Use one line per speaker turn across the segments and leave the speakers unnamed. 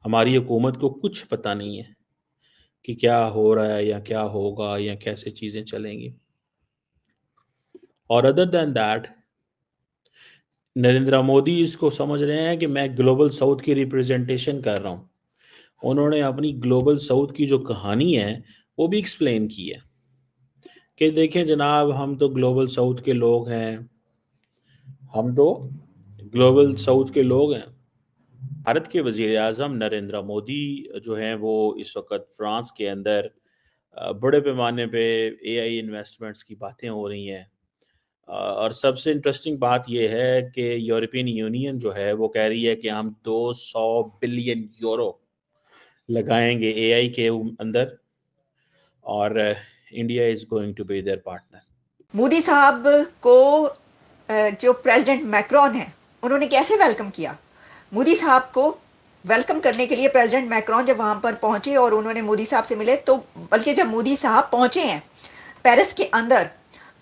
हमारी हुकूमत को कुछ पता नहीं है कि क्या हो रहा है या क्या होगा या कैसे चीज़ें चलेंगी। और other than that, Narendra Modi इसको समझ रहे हैं कि मैं ग्लोबल साउथ की रिप्रेजेंटेशन कर रहा हूँ। उन्होंने अपनी ग्लोबल साउथ की जो कहानी है वो भी एक्सप्लेन की है कि देखें जनाब, हम तो ग्लोबल साउथ के लोग हैं। हम तो ग्लोबल साउथ के लोग हैं। भारत के वजीर आज़म नरेंद्र मोदी जो हैं वो इस वक्त फ्रांस के अंदर बड़े पैमाने पे एआई इन्वेस्टमेंट्स की बातें हो रही हैं। और सबसे इंटरेस्टिंग बात यह है कि यूरोपियन यूनियन जो है वो कह रही है कि हम 200 बिलियन यूरो लगाएंगे एआई के अंदर, और India is going to be their partner.
Modi साहब को जो प्रेसिडेंट मैक्रोन है उन्होंने कैसे वेलकम किया। मोदी साहब को वेलकम करने के लिए प्रेसिडेंट मैक्रोन जब वहां पर पहुंचे और उन्होंने मोदी साहब से मिले, तो बल्कि जब मोदी साहब पहुंचे हैं पेरिस के अंदर,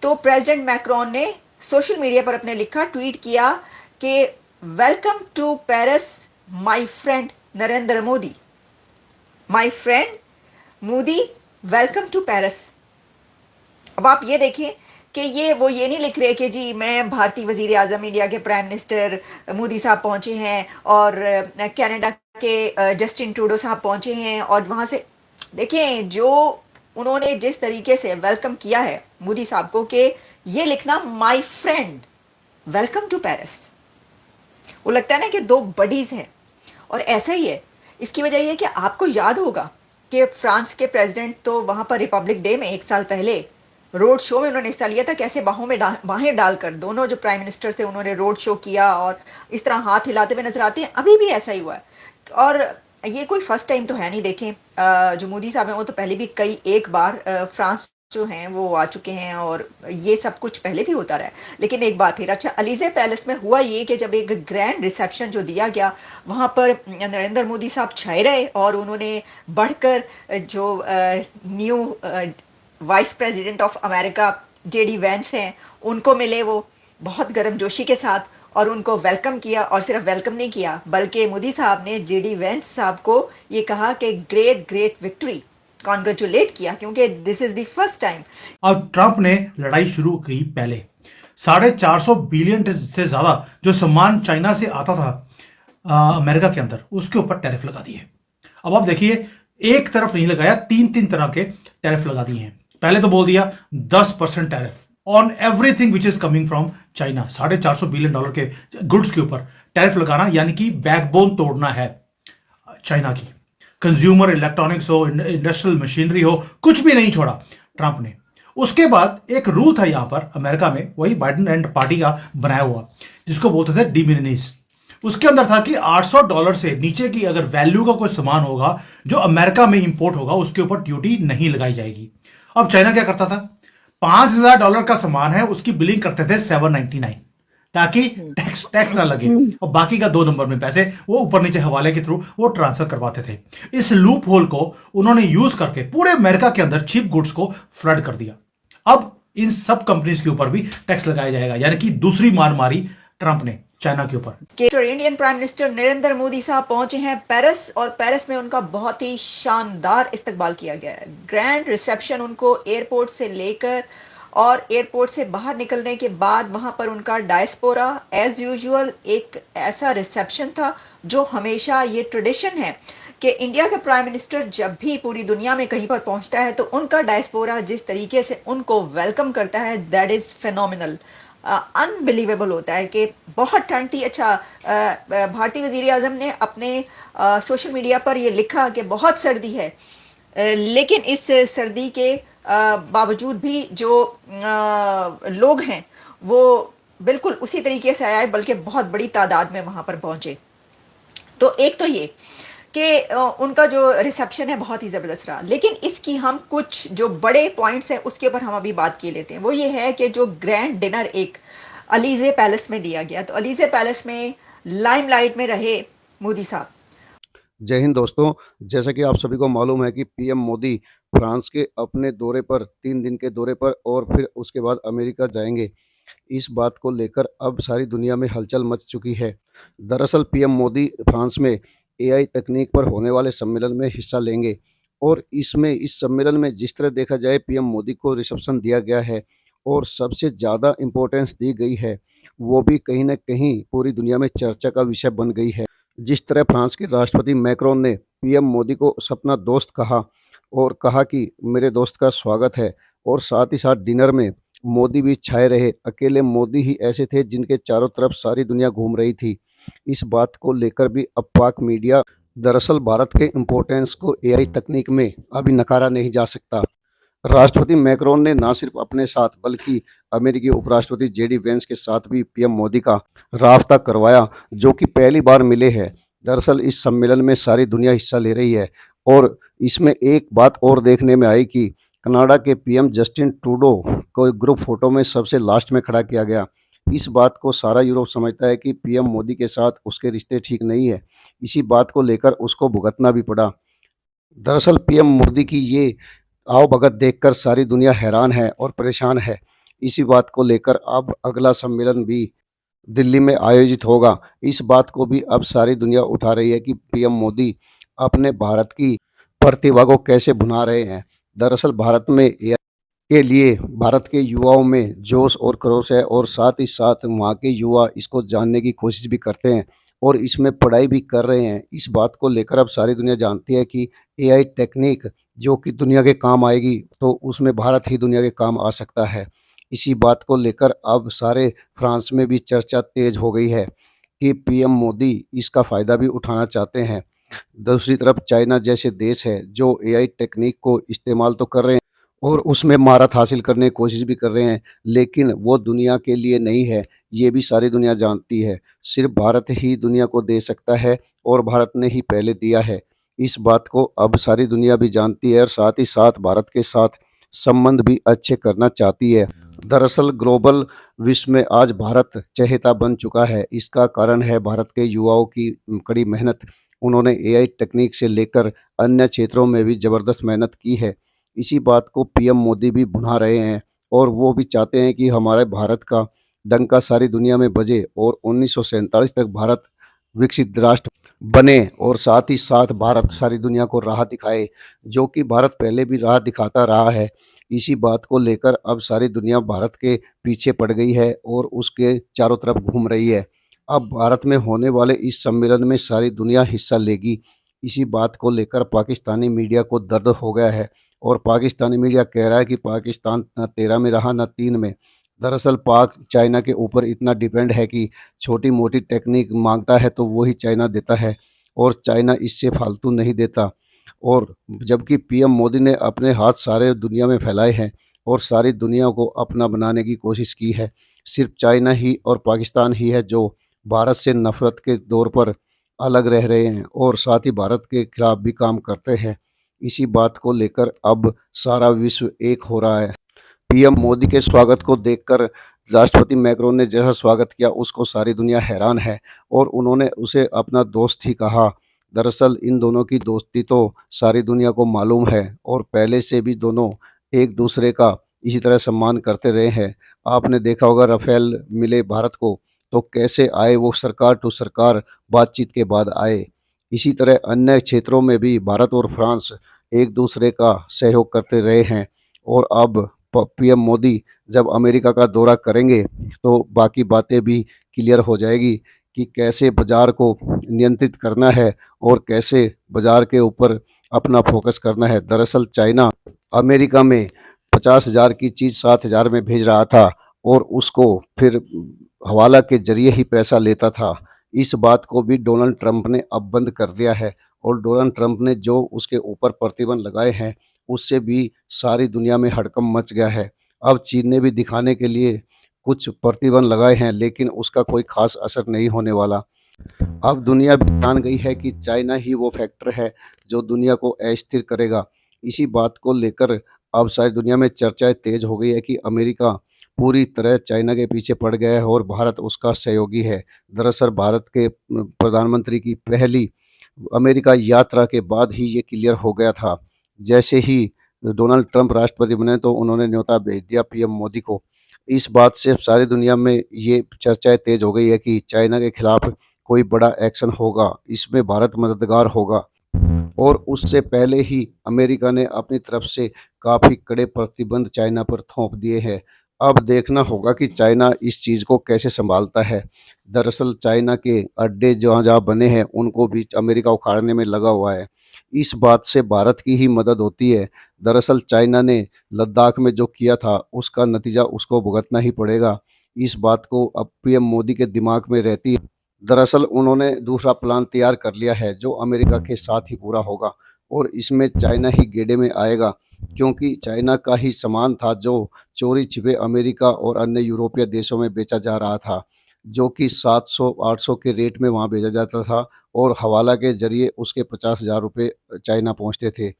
तो प्रेसिडेंट मैक्रोन ने सोशल मीडिया पर अपने लिखा, ट्वीट किया कि welcome to Paris my friend Narendra Modi, my friend Modi, welcome to Paris. अब आप ये देखें कि ये नहीं लिख रहे कि जी मैं भारतीय वजीर आजम इंडिया के प्राइम मिनिस्टर मोदी साहब पहुंचे हैं और कनाडा के जस्टिन ट्रूडो साहब पहुंचे हैं और वहां से देखें जो उन्होंने जिस तरीके से वेलकम किया है मोदी साहब को, कि ये लिखना my friend welcome to Paris, वो लगता है ना कि दो बडीज हैं। और ऐसा ही है। इसकी वजह यह कि आपको याद होगा कि फ्रांस के प्रेसिडेंट तो वहां पर रिपब्लिक डे में एक साल पहले रोड शो में उन्होंने हिस्सा लिया था, कैसे बाहों में बाहें डालकर दोनों जो प्राइम मिनिस्टर थे उन्होंने रोड शो किया और इस तरह हाथ हिलाते हुए नजर आते हैं। अभी भी ऐसा ही हुआ है। और ये कोई फर्स्ट टाइम तो है नहीं। देखें जो मोदी साहब हैं वो तो पहले भी कई एक बार फ्रांस जो हैं वो आ चुके हैं और ये सब कुछ पहले भी होता रहा है। लेकिन एक बार फिर, अच्छा, अलीजे पैलेस में हुआ ये कि जब एक ग्रैंड रिसेप्शन जो दिया गया वहां पर नरेंद्र मोदी साहब छाए रहे और उन्होंने बढ़कर जो new vice president of America JD Vance हैं उनको मिले, वो बहुत गर्मजोशी के साथ, और उनको वेलकम किया। और सिर्फ वेलकम नहीं किया बल्कि मोदी साहब ने जेडी वैंस साहब को ये कहा कि ग्रेट ग्रेट विक्ट्री, कॉन्ग्रेचुलेट किया, क्योंकि this is the first time.
अब ट्रंप ने लड़ाई शुरू की पहले। 450 बिलियन से ज्यादा जो सामान चाइना से आता था अमेरिका के अंदर, उसके ऊपर टैरिफ लगा दिए। अब आप देखिए, एक तरफ नहीं लगाया, तीन तीन तरह के टैरिफ लगा दिए हैं। पहले तो बोल दिया 10% tariff on everything which is coming from China. $450 billion के गुड्स के ऊपर टैरिफ लगाना यानी कि बैकबोन तोड़ना है चाइना की। कंज्यूमर इलेक्ट्रॉनिक्स हो, इंडस्ट्रियल मशीनरी हो, कुछ भी नहीं छोड़ा ट्रंप ने। उसके बाद एक रूल था यहां पर अमेरिका में, वही बाइडेन एंड पार्टी का बनाया हुआ, जिसको बोलते थे डिमिनिस। उसके अंदर था कि $800 से नीचे की अगर वैल्यू का कोई सामान होगा जो अमेरिका में इंपोर्ट होगा, उसके ऊपर ड्यूटी नहीं लगाई जाएगी। अब चाइना क्या करता था, $5000 का सामान है उसकी बिलिंग करते थे 799, ताकि टैक्स टैक्स ना लगे, और बाकी का 2 नंबर में पैसे वो ऊपर नीचे हवाले के थ्रू वो ट्रांसफर करवाते थे। इस लूप होल को उन्होंने यूज करके पूरे अमेरिका के अंदर चीप गुड्स को फ्लड कर दिया। अब इन सब कंपनीज के ऊपर भी टैक्स लगाया जाएगा, यानी कि दूसरी मार मारी ट्रंप ने चाइना के ऊपर।
Indian prime minister Narendra Modi साहब पहुंचे हैं पेरिस और पेरिस में उनका बहुत ही शानदार इस्तकबाल किया गया है। ग्रैंड रिसेप्शन उनको एयरपोर्ट से लेकर और एयरपोर्ट से बाहर निकलने के बाद वहां पर उनका डायस्पोरा एज यूजुअल एक ऐसा रिसेप्शन था जो हमेशा ये ट्रेडिशन है कि इंडिया का प्राइम मिनिस्टर जब भी पूरी दुनिया में कहीं पर पहुंचता है तो उनका डायस्पोरा जिस तरीके से उनको वेलकम करता है, दैट इज फेनोमिनल, अनबिलीवेबल होता है। कि बहुत ठंड थी। अच्छा, भारतीय वजीर आजम ने अपने सोशल मीडिया पर यह लिखा कि बहुत सर्दी है, लेकिन इस सर्दी के बावजूद भी जो लोग हैं वो बिल्कुल उसी तरीके से आए, बल्कि बहुत बड़ी तादाद में वहां पर पहुंचे। तो एक तो ये कि उनका जो रिसेप्शन है बहुत ही ज़बरदस्त रहा। लेकिन इसकी हम कुछ जो बड़े पॉइंट्स हैं उसके ऊपर हम अभी बात किए लेते हैं। वो ये है कि जो ग्रैंड डिनर एक अलीजे पैलेस में दिया गया, तो अलीजे पैलेस में लाइमलाइट में रहे मोदी साहब।
जय हिंद दोस्तों, जैसा कि आप सभी को मालूम है कि पीएम मोदी फ्रांस के अपने दौरे पर 3 दिन के दौरे पर और फिर उसके बाद अमेरिका जाएंगे। इस बात को लेकर अब सारी दुनिया में हलचल मच चुकी है। दरअसल पीएम मोदी फ्रांस में एआई तकनीक पर होने वाले सम्मेलन में हिस्सा लेंगे। और इस सम्मेलन में जिस तरह देखा जाए पीएम मोदी को रिसेप्शन दिया गया है और सबसे ज़्यादा इम्पोर्टेंस दी गई है, वो भी कहीं न कहीं पूरी दुनिया में चर्चा का विषय बन गई है। जिस तरह फ्रांस के राष्ट्रपति मैक्रोन ने पीएम मोदी को अपना दोस्त कहा और कहा कि मेरे दोस्त का स्वागत है, और साथ ही साथ डिनर में मोदी भी छाए रहे। अकेले मोदी ही ऐसे थे जिनके चारों तरफ सारी दुनिया घूम रही थी। इस बात को लेकर भी अब पाक मीडिया दरअसल भारत के इम्पोर्टेंस को एआई तकनीक में अभी नकारा नहीं जा सकता। राष्ट्रपति मैक्रोन ने ना सिर्फ अपने साथ बल्कि अमेरिकी उपराष्ट्रपति जेडी वेंस के साथ भी पीएम मोदी का राब्ता करवाया, जो कि पहली बार मिले हैं। दरअसल इस सम्मेलन में सारी दुनिया हिस्सा ले रही है और इसमें एक बात और देखने में आई कि कनाडा के पीएम जस्टिन ट्रूडो को ग्रुप फोटो में सबसे लास्ट में खड़ा किया गया। इस बात को सारा यूरोप समझता है कि पीएम मोदी के साथ उसके रिश्ते ठीक नहीं है। इसी बात को लेकर उसको भुगतना भी पड़ा। दरअसल पीएम मोदी की ये आवभगत देखकर सारी दुनिया हैरान है और परेशान है। इसी बात को लेकर अब अगला सम्मेलन भी दिल्ली में आयोजित होगा। इस बात को भी अब सारी दुनिया उठा रही है कि पीएम मोदी अपने भारत की प्रतिभा को कैसे भुना रहे हैं। दरअसल भारत में एआई के लिए भारत के युवाओं में जोश और क्रोश है और साथ ही साथ वहाँ के युवा इसको जानने की कोशिश भी करते हैं और इसमें पढ़ाई भी कर रहे हैं। इस बात को लेकर अब सारी दुनिया जानती है कि एआई टेक्निक जो कि दुनिया के काम आएगी, तो उसमें भारत ही दुनिया के काम आ सकता है। इसी बात को लेकर अब सारे फ्रांस में भी चर्चा तेज हो गई है कि पीएम मोदी इसका फ़ायदा भी उठाना चाहते हैं। दूसरी तरफ चाइना जैसे देश है जो एआई टेक्निक को इस्तेमाल तो कर रहे हैं और उसमें महारत हासिल करने की कोशिश भी कर रहे हैं, लेकिन वो दुनिया के लिए नहीं है, ये भी सारी दुनिया जानती है। सिर्फ भारत ही दुनिया को दे सकता है और भारत ने ही पहले दिया है। इस बात को अब सारी दुनिया भी जानती है और साथ ही साथ भारत के साथ संबंध भी अच्छे करना चाहती है। दरअसल ग्लोबल विश्व में आज भारत चहेता बन चुका है। इसका कारण है भारत के युवाओं की कड़ी मेहनत। उन्होंने एआई तकनीक से लेकर अन्य क्षेत्रों में भी ज़बरदस्त मेहनत की है। इसी बात को पीएम मोदी भी भुना रहे हैं और वो भी चाहते हैं कि हमारे भारत का डंका सारी दुनिया में बजे और 1947 तक भारत विकसित राष्ट्र बने और साथ ही साथ भारत सारी दुनिया को राह दिखाए, जो कि भारत पहले भी राह दिखाता रहा है। इसी बात को लेकर अब सारी दुनिया भारत के पीछे पड़ गई है और उसके चारों तरफ घूम रही है। अब भारत में होने वाले इस सम्मेलन में सारी दुनिया हिस्सा लेगी। इसी बात को लेकर पाकिस्तानी मीडिया को दर्द हो गया है और पाकिस्तानी मीडिया कह रहा है कि पाकिस्तान न 13 में रहा न 3 में। दरअसल पाक चाइना के ऊपर इतना डिपेंड है कि छोटी मोटी टेक्निक मांगता है तो वही चाइना देता है और चाइना इससे फालतू नहीं देता। और जबकि पीएम मोदी ने अपने हाथ सारे दुनिया में फैलाए हैं और सारी दुनिया को अपना बनाने की कोशिश की है। सिर्फ चाइना ही और पाकिस्तान ही है जो भारत से नफरत के दौर पर अलग रह रहे हैं और साथ ही भारत के खिलाफ भी काम करते हैं। इसी बात को लेकर अब सारा विश्व एक हो रहा है। पीएम मोदी के स्वागत को देखकर राष्ट्रपति मैक्रोन ने जैसा स्वागत किया उसको सारी दुनिया हैरान है और उन्होंने उसे अपना दोस्त ही कहा। दरअसल इन दोनों की दोस्ती तो सारी दुनिया को मालूम है और पहले से भी दोनों एक दूसरे का इसी तरह सम्मान करते रहे हैं। आपने देखा होगा राफेल मिले भारत को तो कैसे आए, वो सरकार टू सरकार बातचीत के बाद आए। इसी तरह अन्य क्षेत्रों में भी भारत और फ्रांस एक दूसरे का सहयोग करते रहे हैं और अब पीएम मोदी जब अमेरिका का दौरा करेंगे तो बाकी बातें भी क्लियर हो जाएगी कि कैसे बाज़ार को नियंत्रित करना है और कैसे बाज़ार के ऊपर अपना फोकस करना है। दरअसल चाइना अमेरिका में 50,000 की चीज़ 7,000 में भेज रहा था और उसको फिर हवाला के ज़रिए ही पैसा लेता था। इस बात को भी डोनाल्ड ट्रंप ने अब बंद कर दिया है और डोनाल्ड ट्रंप ने जो उसके ऊपर प्रतिबंध लगाए हैं उससे भी सारी दुनिया में हड़कंप मच गया है। अब चीन ने भी दिखाने के लिए कुछ प्रतिबंध लगाए हैं लेकिन उसका कोई ख़ास असर नहीं होने वाला। अब दुनिया भी जान गई है कि चाइना ही वो फैक्टर है जो दुनिया को अस्थिर करेगा। इसी बात को लेकर अब सारी दुनिया में चर्चाएं तेज हो गई है कि अमेरिका पूरी तरह चाइना के पीछे पड़ गया है और भारत उसका सहयोगी है। दरअसल भारत के प्रधानमंत्री की पहली अमेरिका यात्रा के बाद ही ये क्लियर हो गया था। जैसे ही डोनाल्ड ट्रंप राष्ट्रपति बने तो उन्होंने न्योता भेज दिया पीएम मोदी को। इस बात से सारी दुनिया में ये चर्चाएं तेज हो गई है कि चाइना के खिलाफ कोई बड़ा एक्शन होगा, इसमें भारत मददगार होगा। और उससे पहले ही अमेरिका ने अपनी तरफ से काफ़ी कड़े प्रतिबंध चाइना पर थोप दिए हैं। अब देखना होगा कि चाइना इस चीज़ को कैसे संभालता है। दरअसल चाइना के अड्डे जहाँ जहाँ बने हैं उनको भी अमेरिका उखाड़ने में लगा हुआ है। इस बात से भारत की ही मदद होती है। दरअसल चाइना ने लद्दाख में जो किया था उसका नतीजा उसको भुगतना ही पड़ेगा। इस बात को अब पीएम मोदी के दिमाग में रहती है। दरअसल उन्होंने दूसरा प्लान तैयार कर लिया है जो अमेरिका के साथ ही पूरा होगा और इसमें चाइना ही गेड़े में आएगा, क्योंकि चाइना का ही सामान था जो चोरी छिपे अमेरिका और अन्य यूरोपीय देशों में बेचा जा रहा था, जो कि 700-800 के रेट में वहाँ भेजा जाता था और हवाला के जरिए उसके 50,000 रुपये चाइना पहुँचते थे।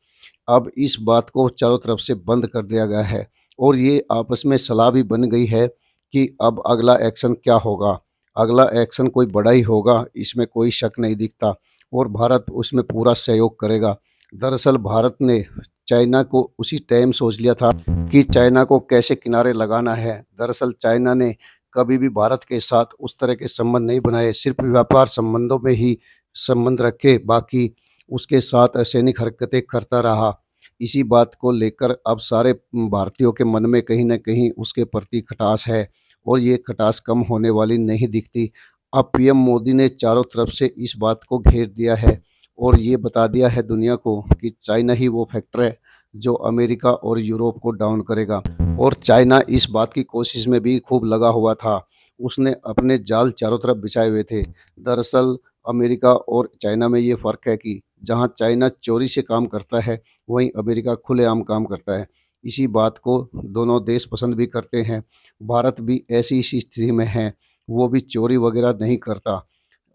अब इस बात को चारों तरफ से बंद कर दिया गया है और ये आपस में सलाह भी बन गई है कि अब अगला एक्शन क्या होगा। अगला एक्शन कोई बड़ा ही होगा, इसमें कोई शक नहीं दिखता और भारत उसमें पूरा सहयोग करेगा। दरअसल भारत ने चाइना को उसी टाइम सोच लिया था कि चाइना को कैसे किनारे लगाना है। दरअसल चाइना ने कभी भी भारत के साथ उस तरह के संबंध नहीं बनाए, सिर्फ व्यापार संबंधों में ही संबंध रखे, बाकी उसके साथ सैनिक हरकतें करता रहा। इसी बात को लेकर अब सारे भारतीयों के मन में कहीं न कहीं उसके प्रति खटास है और ये खटास कम होने वाली नहीं दिखती। अब पीएम मोदी ने चारों तरफ से इस बात को घेर दिया है और ये बता दिया है दुनिया को कि चाइना ही वो फैक्टर है जो अमेरिका और यूरोप को डाउन करेगा। और चाइना इस बात की कोशिश में भी खूब लगा हुआ था, उसने अपने जाल चारों तरफ बिछाए हुए थे। दरअसल अमेरिका और चाइना में ये फ़र्क है कि जहाँ चाइना चोरी से काम करता है वहीं अमेरिका खुलेआम काम करता है। इसी बात को दोनों देश पसंद भी करते हैं। भारत भी ऐसी ही स्थिति में है, वो भी चोरी वगैरह नहीं करता।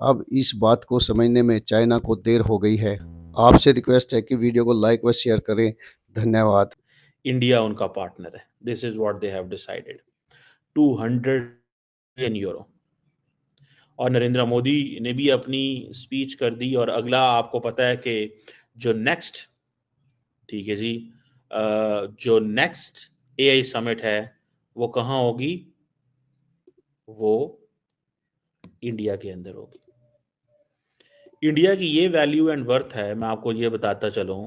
अब इस बात को समझने में चाइना को देर हो गई है। आपसे रिक्वेस्ट है कि वीडियो को लाइक व शेयर करें। धन्यवाद।
इंडिया उनका पार्टनर है। This is what they have decided. 200 billion euro. और नरेंद्र मोदी ने भी अपनी स्पीच कर दी और अगला आपको पता है कि जो नेक्स्ट, ठीक है जी, जो नेक्स्ट एआई समिट है वो कहाँ होगी? वो इंडिया के अंदर होगी। इंडिया की ये वैल्यू एंड वर्थ है, मैं आपको ये बताता चलूं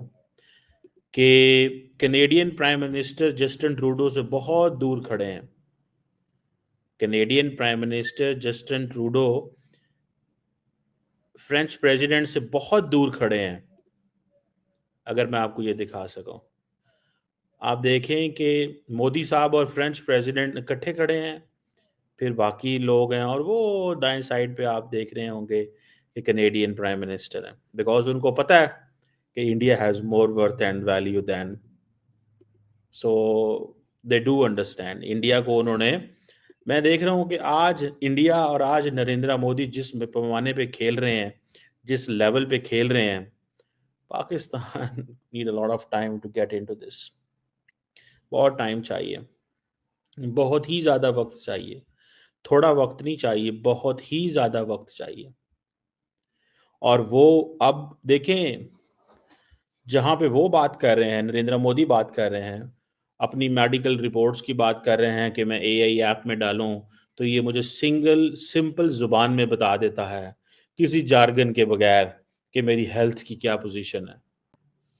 कि Canadian prime minister Justin Trudeau से बहुत दूर खड़े हैं। Canadian prime minister Justin Trudeau French president से बहुत दूर खड़े हैं। अगर मैं आपको ये दिखा सकूं, आप देखें कि मोदी साहब और फ्रेंच प्रेसिडेंट इकट्ठे खड़े हैं, फिर बाकी लोग हैं, और वो दाएं साइड पे आप देख रहे होंगे कि कैनेडियन प्राइम मिनिस्टर हैं, बिकॉज उनको पता है कि India has more worth and value than, so they do understand. India को उन्होंने, मैं देख रहा हूँ कि आज इंडिया और आज नरेंद्र मोदी जिस पैमाने पे खेल रहे हैं, जिस लेवल पे खेल रहे हैं, Pakistan need a lot of time to get into this. बहुत टाइम चाहिए, बहुत ही ज़्यादा वक्त चाहिए, थोड़ा वक्त नहीं चाहिए, बहुत ही ज़्यादा वक्त चाहिए। और वो अब देखें, जहाँ पे वो बात कर रहे हैं, नरेंद्र मोदी बात कर रहे हैं, अपनी मेडिकल रिपोर्ट्स की बात कर रहे हैं कि मैं एआई ऐप में डालूं तो ये मुझे सिंपल जुबान में बता देता है, किसी जार्गन के बगैर, कि मेरी हेल्थ की क्या पोजीशन है।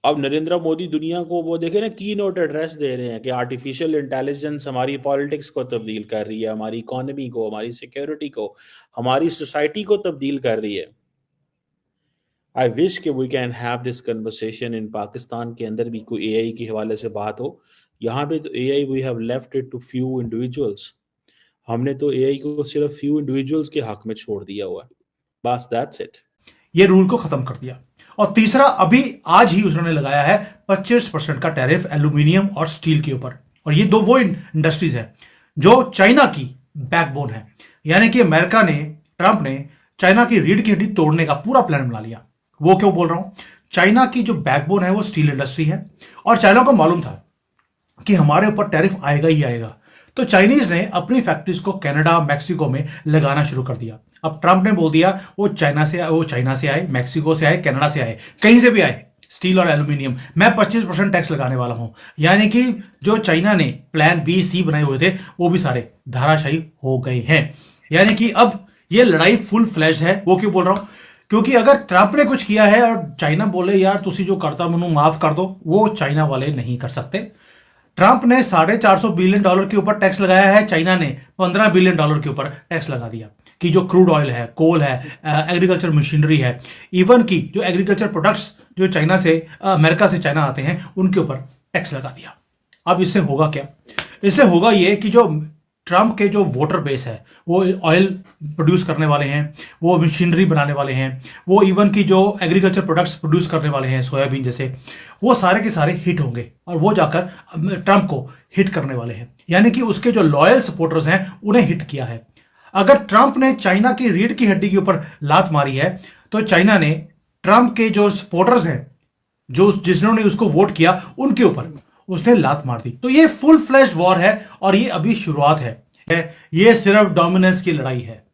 अब नरेंद्र मोदी दुनिया को वो देखे ना, की नोट एड्रेस दे रहे हैं कि आर्टिफिशियल इंटेलिजेंस हमारी पॉलिटिक्स को तब्दील कर रही है, हमारी इकोनॉमी को, हमारी सिक्योरिटी को, हमारी सोसाइटी को तब्दील कर रही है। आई विश कि we can have this conversation in Pakistan के अंदर भी कोई एआई के हवाले से बात हो। यहाँ पे तो AI we have left it to few individuals. हमने तो एआई को सिर्फ फ्यू इंडिविजुअल्स के हक में छोड़ दिया हुआ है, बस दैट्स इट।
ये रूल को खत्म कर दिया। और तीसरा, अभी आज ही उसने लगाया है 25% का टैरिफ एल्यूमिनियम और स्टील के ऊपर। और ये दो वो इंडस्ट्रीज है जो चाइना की बैकबोन है, यानी कि अमेरिका ने, ट्रंप ने चाइना की रीढ़ की हड्डी तोड़ने का पूरा प्लान बना लिया। वो क्यों बोल रहा हूं? चाइना की जो बैकबोन है वो स्टील इंडस्ट्री है और चाइना को मालूम था कि हमारे ऊपर टैरिफ आएगा ही आएगा, तो चाइनीज ने अपनी फैक्ट्रीज को कनाडा, मैक्सिको में लगाना शुरू कर दिया। अब ट्रंप ने बोल दिया वो चाइना से आए, मैक्सिको से आए, कनाडा से आए, कहीं से भी आए, स्टील और एल्यूमिनियम, मैं 25% टैक्स लगाने वाला हूं। यानी कि जो चाइना ने प्लान बी, सी बनाए हुए थे वो भी सारे धाराशाही हो गए हैं। यानी कि अब ये लड़ाई फुल फ्लैश है। वो क्यों बोल रहा हूं? क्योंकि अगर ट्रंप ने कुछ किया है और चाइना बोले यार तुसी जो करता मनु माफ कर दो, वो चाइना वाले नहीं कर सकते। ट्रंप ने $450 बिलियन के ऊपर टैक्स लगाया है, चाइना ने $15 बिलियन के ऊपर टैक्स लगा दिया कि जो क्रूड ऑयल है, कोल है, एग्रीकल्चर मशीनरी है, इवन की जो एग्रीकल्चर प्रोडक्ट्स जो चाइना से अमेरिका से चाइना आते हैं उनके ऊपर टैक्स लगा दिया। अब इससे होगा क्या? इससे होगा ये कि जो ट्रंप के जो वोटर बेस है, वो ऑयल प्रोड्यूस करने वाले हैं, वो मशीनरी बनाने वाले हैं, वो इवन की जो एग्रीकल्चर प्रोडक्ट्स प्रोड्यूस करने वाले हैं सोयाबीन जैसे, वो सारे के सारे हिट होंगे और वो जाकर ट्रंप को हिट करने वाले हैं। यानी कि उसके जो लॉयल सपोर्टर्स हैं उन्हें हिट किया है। अगर ट्रंप ने चाइना की रीढ़ की हड्डी के ऊपर लात मारी है तो चाइना ने ट्रंप के जो सपोर्टर्स हैं, जो जिन्होंने उसको वोट किया, उनके ऊपर उसने लात मार दी। तो ये फुल फ्लैश वॉर है और ये अभी शुरुआत है। ये सिर्फ डोमिनेंस की लड़ाई है,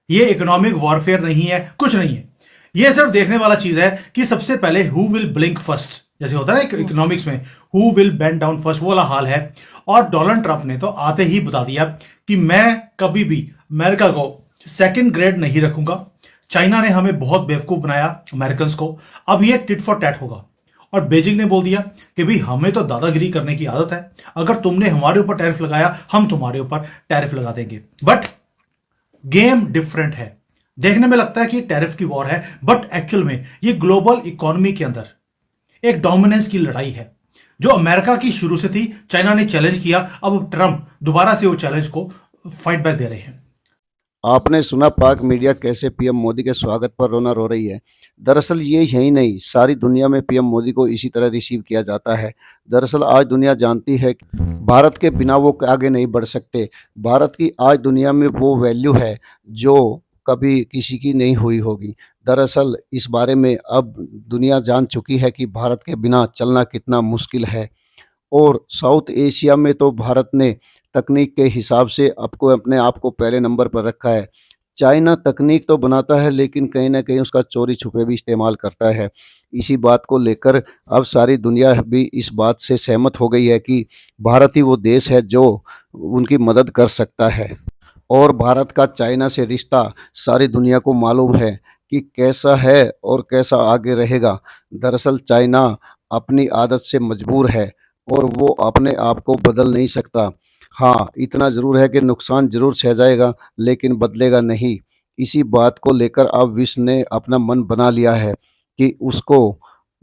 ये इकोनॉमिक वॉरफेयर नहीं है, कुछ नहीं है। ये सिर्फ देखने वाला चीज है कि सबसे पहले हु विल ब्लिंक फर्स्ट, जैसे होता है ना इकोनॉमिक्स में, who will bend down first, वो वाला हाल है। और डोनाल्ड ट्रंप ने तो आते ही बता दिया कि मैं कभी भी अमेरिका को सेकंड ग्रेड नहीं रखूंगा। चाइना ने हमें बहुत बेवकूफ बनाया अमेरिकन को, अब ये टिट फॉर टैट होगा। और बीजिंग ने बोल दिया कि भाई हमें तो दादागिरी करने की आदत है, अगर तुमने हमारे ऊपर टैरिफ लगाया हम तुम्हारे ऊपर टैरिफ लगा देंगे। बट गेम डिफरेंट है। देखने में लगता है कि टैरिफ की वॉर है, बट एक्चुअल में ये ग्लोबल इकोनॉमी के अंदर एक डोमिनेंस की लड़ाई है जो अमेरिका की शुरू से थी। चाइना ने चैलेंज किया, अब ट्रंप दोबारा से वो चैलेंज को फाइट बैक दे रहे हैं।
आपने सुना पाक मीडिया कैसे पीएम मोदी के स्वागत पर रोना रो रही है। दरअसल ये यही नहीं, सारी दुनिया में पीएम मोदी को इसी तरह रिसीव किया जाता है। दरअसल आज दुनिया जानती है कि भारत के बिना वो आगे नहीं बढ़ सकते। भारत की आज दुनिया में वो वैल्यू है जो कभी किसी की नहीं हुई होगी। दरअसल इस बारे में अब दुनिया जान चुकी है कि भारत के बिना चलना कितना मुश्किल है। और साउथ एशिया में तो भारत ने तकनीक के हिसाब से आपको अपने आप को पहले नंबर पर रखा है। चाइना तकनीक तो बनाता है लेकिन कहीं ना कहीं उसका चोरी छुपे भी इस्तेमाल करता है। इसी बात को लेकर अब सारी दुनिया भी इस बात से सहमत हो गई है कि भारत ही वो देश है जो उनकी मदद कर सकता है। और भारत का चाइना से रिश्ता सारी दुनिया को मालूम है कि कैसा है और कैसा आगे रहेगा। दरअसल चाइना अपनी आदत से मजबूर है और वो अपने आप को बदल नहीं सकता। हाँ, इतना ज़रूर है कि नुकसान ज़रूर सह जाएगा लेकिन बदलेगा नहीं। इसी बात को लेकर अब विश्व ने अपना मन बना लिया है कि उसको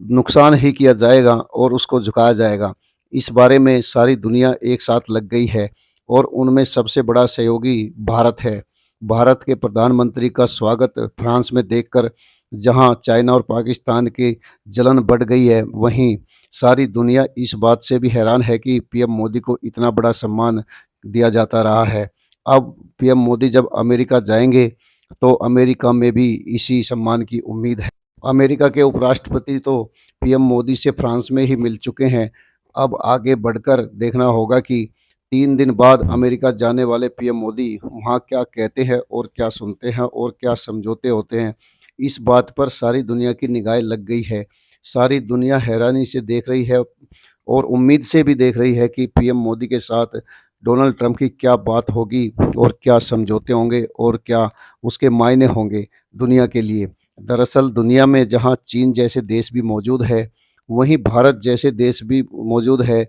नुकसान ही किया जाएगा और उसको झुकाया जाएगा। इस बारे में सारी दुनिया एक साथ लग गई है और उनमें सबसे बड़ा सहयोगी भारत है। भारत के प्रधानमंत्री का स्वागत फ्रांस में देखकर जहां चाइना और पाकिस्तान की जलन बढ़ गई है, वहीं सारी दुनिया इस बात से भी हैरान है कि पीएम मोदी को इतना बड़ा सम्मान दिया जाता रहा है। अब पीएम मोदी जब अमेरिका जाएंगे तो अमेरिका में भी इसी सम्मान की उम्मीद है। अमेरिका के उपराष्ट्रपति तो पीएम मोदी से फ्रांस में ही मिल चुके हैं। अब आगे बढ़कर देखना होगा कि 3 दिन बाद अमेरिका जाने वाले पीएम मोदी वहाँ क्या कहते हैं और क्या सुनते हैं और क्या समझौते होते हैं। इस बात पर सारी दुनिया की निगाहें लग गई है। सारी दुनिया हैरानी से देख रही है और उम्मीद से भी देख रही है कि पीएम मोदी के साथ डोनाल्ड ट्रंप की क्या बात होगी और क्या समझौते होंगे और क्या उसके मायने होंगे दुनिया के लिए। दरअसल दुनिया में जहां चीन जैसे देश भी मौजूद है, वहीं भारत जैसे देश भी मौजूद है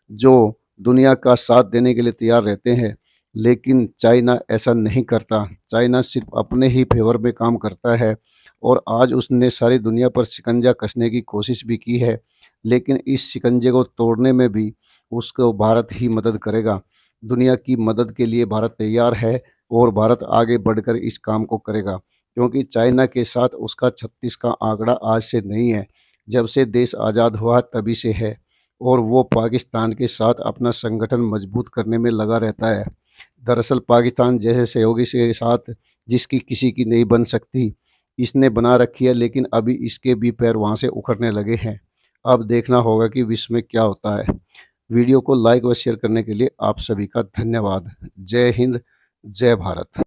जो दुनिया का साथ देने के लिए तैयार रहते हैं। लेकिन चाइना ऐसा नहीं करता। चाइना सिर्फ अपने ही फेवर में काम करता है और आज उसने सारी दुनिया पर शिकंजा कसने की कोशिश भी की है, लेकिन इस शिकंजे को तोड़ने में भी उसको भारत ही मदद करेगा। दुनिया की मदद के लिए भारत तैयार है और भारत आगे बढ़कर इस काम को करेगा, क्योंकि चाइना के साथ उसका 36 का आंकड़ा आज से नहीं है, जब से देश आज़ाद हुआ तभी से है। और वो पाकिस्तान के साथ अपना संगठन मजबूत करने में लगा रहता है। दरअसल पाकिस्तान जैसे सहयोगी के साथ जिसकी किसी की नहीं बन सकती, इसने बना रखी है, लेकिन अभी इसके भी पैर वहाँ से उखड़ने लगे हैं। अब देखना होगा कि विश्व में क्या होता है। वीडियो को लाइक व शेयर करने के लिए आप सभी का धन्यवाद। जय हिंद, जय भारत।